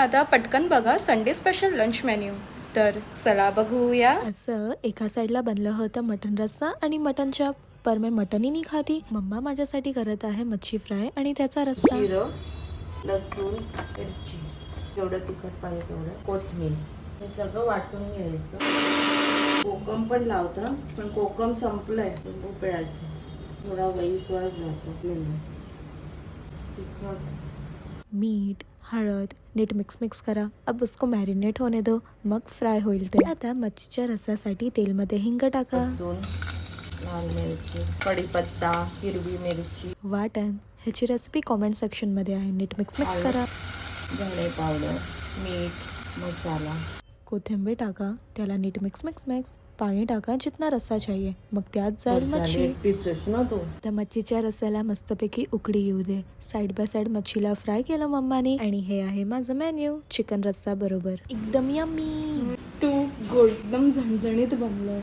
आता पटकन बघा संडे स्पेशल लंच मेन्यू. तर चला बघूया. असं एका साईडला बनलं होतं मटन रस्सा आणि मटन चाप. पर मैं मटन ही नाही खाती. मम्मा माझ्यासाठी करत आहे मच्छी फ्राय आणि त्याचा रस्सा. जिरं, लसूण, मिरची, जेवढं तिखट पाहिजे तेवढं, कोथिंबीर, हे सगळं वाटून घ्यायचं. कोकम पण लावतं, पण कोकम संपलंय. लिंबू पिळायचं, थोडा वैसवास जातो. तिखट, मीठ, हळद नीट मिक्स करा. अब उसको मॅरिनेट होने दो, मग फ्राय होईल ते. आता मच्छीच्या रस्स्यासाठी तेलमध्ये हिंग टाका, लसूण, लाल मिरची, कढीपत्ता, हिरवी मिरची, वाटण. ह्याची रेसिपी कॉमेंट सेक्शन मध्ये आहे. नीट मिक्स करा. धणे पावडर, मीठ, मसाला, कोथिंबीर टाका, त्याला नीट मिक्स. पाणी टाका जितना रस्सा चाहिए. मग त्यात जाईल मच्छी. एकटीच ना तू. त्या मच्छीच्या रस्स्याला मस्तपैकी उकडी येऊ दे. साइड बाय साइड मच्छीला फ्राय केलं मम्माने. आणि हे आहे माझं मेन्यू चिकन रस्सा बरोबर. एकदम यम्मी. तू गोड एकदम झणझणीत बनलं.